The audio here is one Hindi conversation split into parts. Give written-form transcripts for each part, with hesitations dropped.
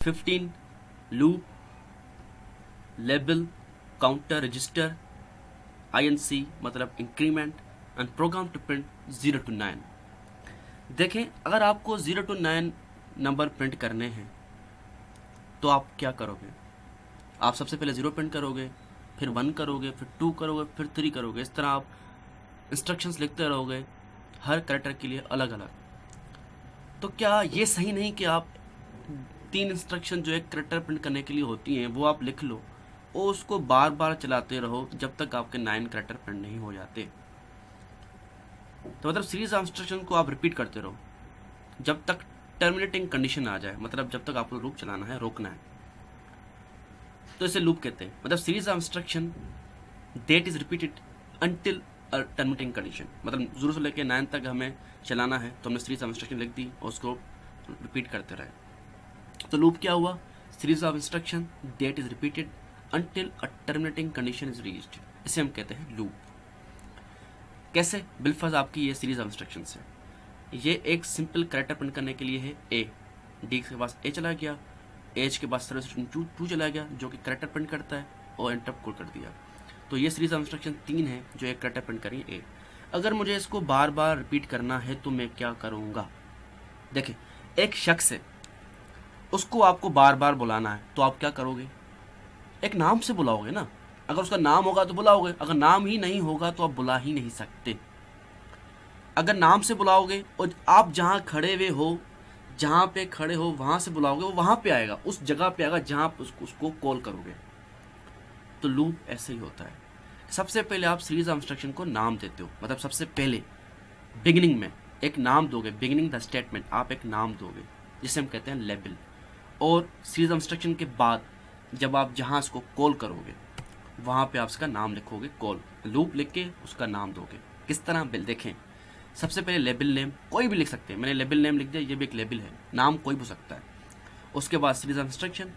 15 loop, label, counter register, INC मतलब increment and program to print 0 to 9। देखें, अगर आपको 0 to 9 नंबर प्रिंट करने हैं तो आप क्या करोगे? आप सबसे पहले 0 प्रिंट करोगे, फिर 1 करोगे, फिर 2 करोगे, फिर 3 करोगे। इस तरह आप इंस्ट्रक्शंस लिखते रहोगे, हर कैरेक्टर के लिए अलग अलग। तो क्या ये सही नहीं कि आप 3 इंस्ट्रक्शन जो एक कैरेक्टर प्रिंट करने के लिए होती हैं वो आप लिख लो और उसको बार बार चलाते रहो जब तक आपके 9 कैरेक्टर प्रिंट नहीं हो जाते? तो मतलब सीरीज ऑफ इंस्ट्रक्शन को आप रिपीट करते रहो जब तक टर्मिनेटिंग कंडीशन आ जाए, मतलब जब तक आपको लूप चलाना है, रोकना है, तो इसे लूप कहते हैं। मतलब series of instruction that is repeated until terminating condition, मतलब 0 से लेकर 9 तक हमें चलाना है तो हमने सीरीज ऑफ इंस्ट्रक्शन लिख दी और उसको रिपीट करते रहे। तो लूप क्या हुआ? Series of instruction that is repeated until a terminating condition is reached, इसे हम कहते हैं लूप। कैसे? बिलफर्ज आपकी ये सीरीज ऑफ इंस्ट्रक्शन है। ये एक सिंपल कैरेक्टर प्रिंट करने के लिए है ए, डी के पास ए चला गया, एज के बाद सर्विस टू चला गया जो कि कैरेक्टर प्रिंट करता है और इंटरप्ट कोड कर दिया। तो ये सीरीज ऑफ इंस्ट्रक्शन 3 है जो एक कैरेक्टर प्रिंट करें ए। अगर मुझे इसको बार बार रिपीट करना है तो मैं क्या करूँगा? देखिए, एक शख्स है, उसको आपको बार बार बुलाना है तो आप क्या करोगे? एक नाम से बुलाओगे ना। अगर उसका नाम होगा तो बुलाओगे, अगर नाम ही नहीं होगा तो आप बुला ही नहीं सकते। अगर नाम से बुलाओगे और आप जहाँ खड़े हुए हो, जहाँ पे खड़े हो वहाँ से बुलाओगे, वो वहाँ पे आएगा, उस जगह पे आएगा जहाँ पे उसको कॉल करोगे। तो लूप ऐसे ही होता है। सबसे पहले आप सीरीज ऑफ इंस्ट्रक्शन को नाम देते हो, मतलब सबसे पहले बिगिनिंग में एक नाम दोगे, बिगिनिंग द स्टेटमेंट आप एक नाम दोगे जिसे हम कहते हैं लेबल। और सीरीज ऑफ इंस्ट्रक्शन के बाद जब आप जहाँ इसको कॉल करोगे वहाँ पे आप उसका नाम लिखोगे, कॉल लूप लिख के उसका नाम दोगे। किस तरह? बिल देखें, सबसे पहले लेबल नेम कोई भी लिख सकते हैं, मैंने लेबल नेम लिख दिया, ये भी एक लेबल है, नाम कोई भी हो सकता है। उसके बाद सीरीज ऑफ इंस्ट्रक्शन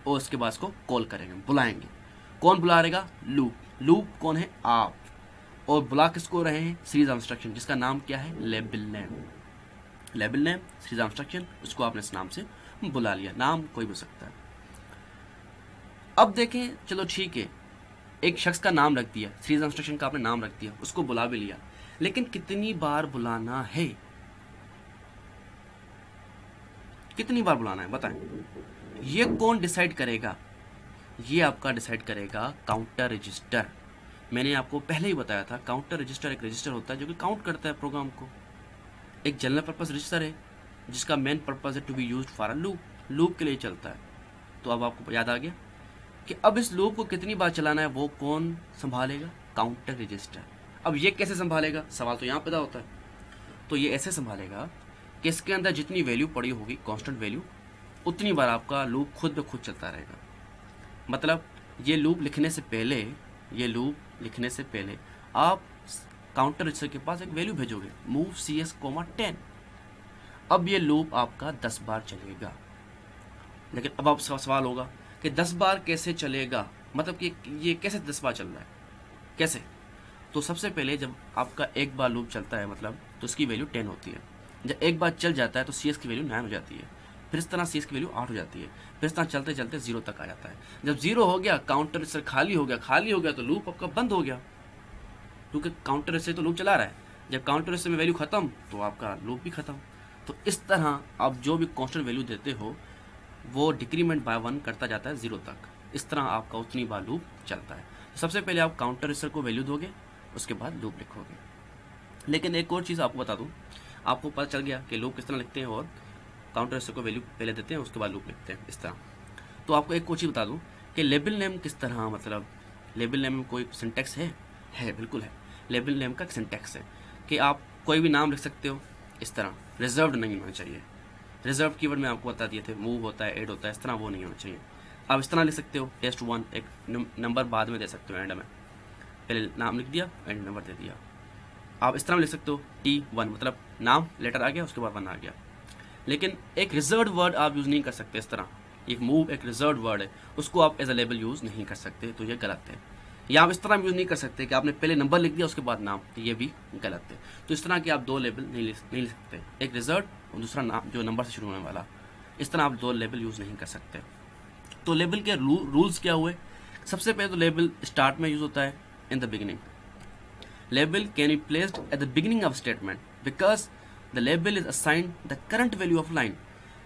और उसके बाद इसको कॉल करेंगे, बुलाएंगे। कौन बुला रहेगा? लूप। लूप कौन है? आप। और बुला किसको रहे हैं? सीरीज ऑफ इंस्ट्रक्शन, जिसका नाम क्या है? Label name. Label name, series of instruction, उसको आपने इस नाम से बुला लिया, नाम कोई भी हो सकता है। अब देखें, चलो ठीक है, एक शख्स का नाम रख दिया, सीरीज ऑफ इंस्ट्रक्शन का आपने नाम रख दिया, उसको बुला भी लिया, लेकिन कितनी बार बुलाना है? कितनी बार बुलाना है बताएं? ये कौन डिसाइड करेगा? ये आपका डिसाइड करेगा काउंटर रजिस्टर। मैंने आपको पहले ही बताया था, काउंटर रजिस्टर एक रजिस्टर होता है जो कि काउंट करता है प्रोग्राम को। एक जनरल पर्पस रजिस्टर है जिसका मेन पर्पस है to be used for a loop, loop के लिए चलता है। तो अब आपको याद आ गया कि अब इस लूप को कितनी बार चलाना है वो कौन संभालेगा? Counter register. अब ये कैसे संभालेगा? सवाल तो यहाँ पैदा होता है। तो ये ऐसे संभालेगा कि इसके अंदर जितनी वैल्यू पड़ी होगी, कांस्टेंट वैल्यू, उतनी बार आपका लूप खुद ब खुद चलता रहेगा। मतलब ये लूप लिखने से पहले आप काउंटर रजिस्टर के पास एक वैल्यू भेजोगे, मूव CS, 10। अब ये लूप आपका 10 बार चलेगा। लेकिन अब आपका सवाल होगा कि 10 बार कैसे चलेगा? मतलब कि ये कैसे 10 बार चल रहा है, कैसे? तो सबसे पहले जब आपका एक बार लूप चलता है मतलब तो उसकी वैल्यू 10 होती है। जब एक बार चल जाता है तो CS की वैल्यू 9 हो जाती है, फिर इस तरह CS की वैल्यू 8 हो जाती है, फिर इस तरह चलते चलते 0 तक आ जाता है। जब 0 हो गया, काउंटर रजिस्टर खाली हो गया तो लूप आपका बंद हो गया, क्योंकि काउंटर रजिस्टर तो लूप चला रहा है। जब काउंटर रजिस्टर में वैल्यू खत्म तो आपका लूप भी खत्म। तो इस तरह आप जो भी कांस्टेंट वैल्यू देते हो वो डिक्रीमेंट बाय 1 करता जाता है 0 तक। इस तरह आपका उतनी बार लूप चलता है। तो सबसे पहले आप काउंटर रजिस्टर को वैल्यू दोगे, उसके बाद लूप लिखोगे। लेकिन एक और चीज़ आपको बता दूं, आपको पता चल गया कि लूप किस तरह लिखते हैं और काउंटर रजिस्टर को वैल्यू पहले देते हैं उसके बाद लूप लिखते हैं, इस तरह। तो आपको एक और चीज़ बता दूं कि लेबल नेम किस तरह, मतलब लेबल नेम में कोई सिंटैक्स है, बिल्कुल है। लेबल नेम का सिंटैक्स है कि आप कोई भी नाम लिख सकते हो इस तरह, रिजर्व्ड नहीं होना चाहिए। रिजर्व कीवर्ड में आपको बता दिए थे, मूव होता है, ऐड होता है, इस तरह वो नहीं होना चाहिए। आप इस तरह लिख सकते हो test1, एक नंबर बाद में दे सकते हो, एंड में पहले नाम लिख दिया, एंड नंबर दे दिया। आप इस तरह लिख सकते हो T1, मतलब नाम लेटर आ गया उसके बाद 1 आ गया। लेकिन एक रिजर्व्ड वर्ड आप यूज़ नहीं कर सकते इस तरह। एक मूव एक रिजर्व्ड वर्ड है, उसको आप एज अ लेबल यूज़ नहीं कर सकते, तो ये गलत है। या आप इस तरह यूज़ नहीं कर सकते कि आपने पहले नंबर लिख दिया उसके बाद नाम, तो ये भी गलत है। तो इस तरह के आप 2 लेबल नहीं लिख सकते, एक रिजर्व और दूसरा नाम जो नंबर से शुरू होने वाला। इस तरह आप दो लेबल यूज़ नहीं कर सकते। तो लेबल के रूल्स क्या हुए? सबसे पहले तो लेबल स्टार्ट में यूज़ होता है in the beginning. Label can be placed at the beginning of statement because the label is assigned the current value of line.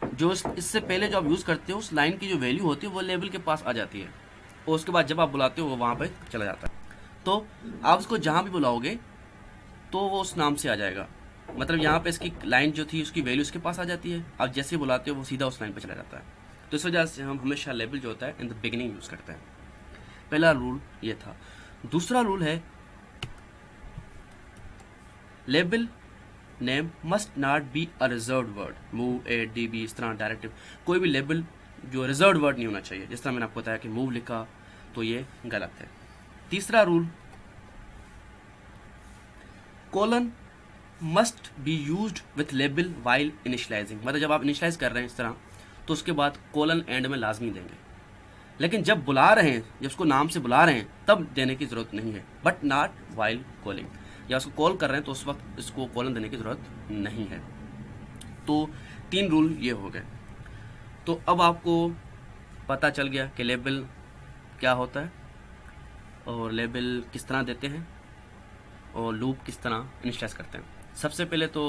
जो इससे पहले जो आप यूज़ करते हो उस लाइन की जो वैल्यू होती है वो लेबल के पास आ जाती है, और उसके बाद जब आप बुलाते हो वो वहाँ पर चला जाता है। तो आप उसको जहाँ भी बुलाओगे तो वो उस नाम से आ जाएगा। मतलब यहाँ पे इसकी लाइन जो थी उसकी वैल्यू इसके पास आ जाती है, आप जैसे ही बुलाते हो वो सीधा उस लाइन पे चला जाता है। तो इस वजह से हम हमेशा लेबल जो होता है इन द बिगिनिंग यूज़ करते हैं। पहला रूल ये था। दूसरा रूल है label name must not be a reserved word. Move, add, DB, इस तरह डायरेक्टिव, कोई भी लेबल जो रिजर्व्ड वर्ड नहीं होना चाहिए। जिस तरह मैंने आपको बताया कि मूव लिखा तो ये गलत है। तीसरा rule, colon must be used with label while initialising. मतलब जब आप इनिशलाइज कर रहे हैं इस तरह तो उसके बाद कोलन एंड में लाजमी देंगे, लेकिन जब बुला रहे हैं, जब उसको नाम से बुला रहे हैं तब देने की ज़रूरत नहीं है। बट नॉट वाइल कॉलिंग, या उसको कॉल कर रहे हैं तो उस वक्त इसको कोलन देने की ज़रूरत नहीं है। तो 3 रूल ये हो गए। तो अब आपको पता चल गया कि लेबल क्या होता है और लेबल किस तरह देते हैं और लूप किस तरह इनिशियलाइज करते हैं। सबसे पहले तो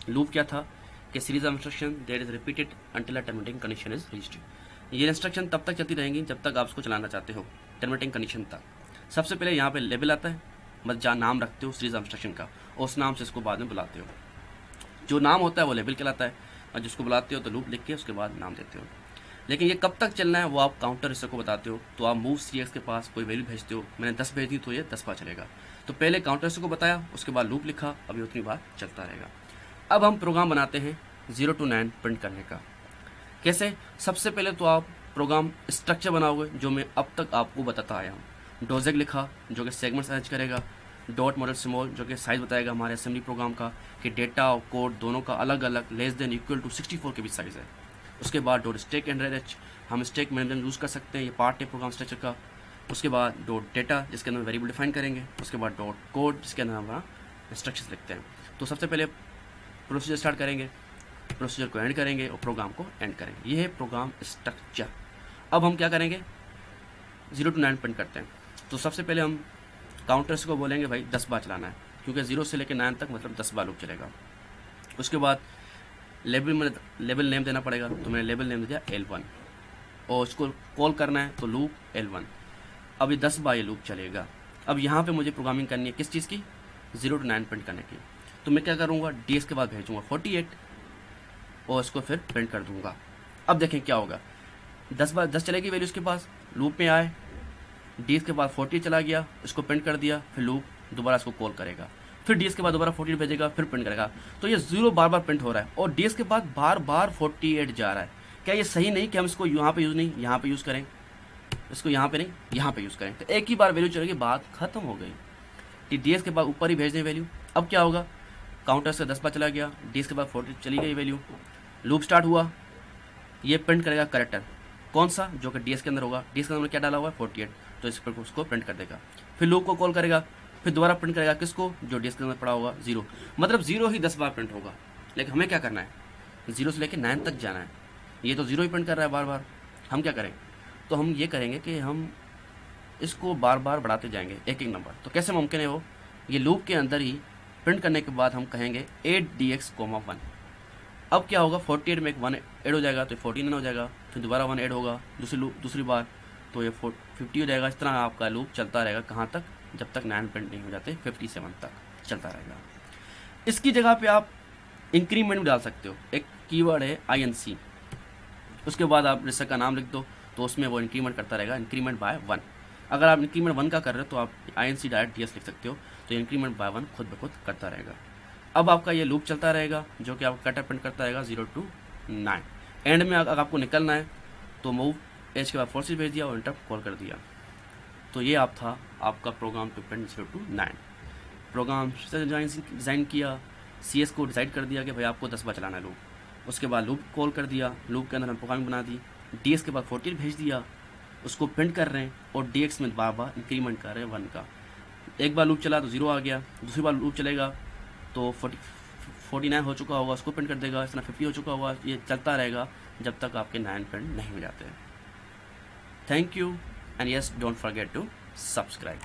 लूप क्या था कि series of instruction that is repeated until a terminating condition is reached. ये इंस्ट्रक्शन तब तक चलती रहेंगी जब तक आप उसको चलाना चाहते हो, टर्मिनेटिंग कंडीशन तक। सबसे पहले यहाँ पे लेबल आता है, मतलब जहाँ नाम रखते हो सीरीज ऑफ इंस्ट्रक्शन का, और उस नाम से इसको बाद में बुलाते हो। जो नाम होता है वो लेबल कहलाता है, और जिसको बुलाते हो तो लूप लिख के उसके बाद नाम देते हो। लेकिन ये कब तक चलना है वो आप काउंटर रजिस्टर को बताते हो। तो आप मूव CX के पास कोई वैल्यू भेजते हो, मैंने 10 भेज दी तो ये 10 बार चलेगा। तो पहले काउंटर रजिस्टर को बताया, उसके बाद लूप लिखा, अभी उतनी बार चलता रहेगा। अब हम प्रोग्राम बनाते हैं 0 to 9 प्रिंट करने का। कैसे? सबसे पहले तो आप प्रोग्राम स्ट्रक्चर बनाओगे जो मैं अब तक आपको बताता आया हूँ। डोजेक लिखा जो कि सेगमेंट्स अरेंज करेगा, डॉट मॉडल स्मॉल जो कि साइज़ बताएगा हमारे असेंबली प्रोग्राम का कि डेटा और कोड दोनों का अलग अलग लेस देन इक्वल टू 64 के बीच साइज़ है। उसके बाद डॉट स्टैक एंड रेच, हम स्टैक मैनेजमेंट यूज़ कर सकते हैं, ये पार्ट है प्रोग्राम स्ट्रक्चर का। उसके बाद डॉट डेटा जिसके अंदर वेरिएबल डिफाइन करेंगे, उसके बाद डॉट कोड जिसके अंदर हम इंस्ट्रक्शंस लिखते हैं। तो सबसे पहले प्रोसीजर स्टार्ट करेंगे, प्रोसीजर को एंड करेंगे और प्रोग्राम को एंड करेंगे। ये है प्रोग्राम स्ट्रक्चर। अब हम क्या करेंगे, 0 to 9 प्रिंट करते हैं। तो सबसे पहले हम काउंटर्स को बोलेंगे भाई 10 बार चलाना है, क्योंकि 0 से लेकर 9 तक मतलब 10 बार लूप चलेगा। उसके बाद लेबल नेम देना पड़ेगा, तो मैंने लेबल नेम दिया L1, और उसको कॉल करना है तो लूप L1। अब ये 10 बार ये लूप चलेगा। अब यहाँ पे मुझे प्रोग्रामिंग करनी है किस चीज़ की, 0 to 9 प्रिंट करने की। तो मैं क्या करूँगा, DS के बाद भेजूँगा 48 और इसको फिर प्रिंट कर दूँगा। अब देखें क्या होगा, 10 बार 10 चलेगी वैल्यू उसके पास, लूप में आए, DS के बाद 48 चला गया, इसको प्रिंट कर दिया, फिर लूप दोबारा इसको कॉल करेगा, फिर DS के बाद दोबारा 48 भेजेगा, फिर प्रिंट करेगा। तो ये 0 बार बार प्रिंट हो रहा है और DS के बाद बार बार 48 जा रहा है। क्या ये सही नहीं कि हम इसको यहाँ पे यूज़ नहीं यहाँ पे यूज़ करें, इसको यहाँ पे नहीं यहाँ पे यूज़ करें? तो एक ही बार वैल्यू चलेगी, बात खत्म हो गई। DS के बाद ऊपर ही भेज दें वैल्यू। अब क्या होगा, काउंटर से 10 बार चला गया, DS के बाद 48 चली गई वैल्यू, लूप स्टार्ट हुआ, ये प्रिंट करेगा करेक्टर कौन सा, जो कि DS के अंदर होगा। DS के अंदर क्या डाला हुआ है 48, तो इस पर उसको प्रिंट कर देगा। फिर लूप को कॉल करेगा, फिर दोबारा प्रिंट करेगा किसको, जो DS के अंदर पड़ा होगा 0। मतलब 0 ही 10 बार प्रिंट होगा। लेकिन हमें क्या करना है, 0 से लेकर 9 तक जाना है। ये तो 0 ही प्रिंट कर रहा है बार बार। हम क्या करें, तो हम ये करेंगे कि हम इसको बार बार बढ़ाते जाएंगे एक एक नंबर। तो कैसे मुमकिन है वो, ये लूप के अंदर ही प्रिंट करने के बाद हम कहेंगे 8DX, 1। अब क्या होगा, 48 में एक 1 ऐड हो जाएगा तो 49 हो जाएगा, फिर दोबारा 1 ऐड होगा दूसरी बार तो ये 50 हो जाएगा। इस तरह आपका लूप चलता रहेगा, कहाँ तक, जब तक 9 प्रिंट नहीं हो जाते, 57 तक चलता रहेगा। इसकी जगह पे आप इंक्रीमेंट भी डाल सकते हो। एक कीवर्ड है INC, उसके बाद आप रजिस्टर का नाम लिख दो तो उसमें वो इंक्रीमेंट करता रहेगा, इंक्रीमेंट बाय 1। अगर आप इंक्रीमेंट 1 का कर रहे हो तो आप INC डायरेक्ट DS लिख सकते हो, तो इंक्रीमेंट बाय 1 खुद ब खुद करता रहेगा। अब आपका ये लूप चलता रहेगा जो कि आपका कटर प्रिंट करता रहेगा 0 to 9। एंड में अगर आपको निकलना है तो मूव एज के बाद 4 भेज दिया और इंटरप्ट कॉल कर दिया। तो ये आप था आपका program to print 0 to 9। Program design किया, CS को डिसाइड कर दिया कि भाई आपको 10 बार चलाना है लूप। उसके बाद लूप कॉल कर दिया, लूप के अंदर हम प्रोग्रामिंग बना दी, DS के बाद 48 भेज दिया, उसको प्रिंट कर रहे हैं और DX में बार बार इंक्रीमेंट कर रहे हैं 1 का। एक बार लूप चला तो 0 आ गया, दूसरी बार लूप चलेगा तो 49 हो चुका होगा, उसको प्रिंट कर देगा, इस तरह 50 हो चुका होगा, ये चलता रहेगा जब तक आपके 9 फ्रेंड नहीं हो जाते। Thank you and yes, don't forget to subscribe.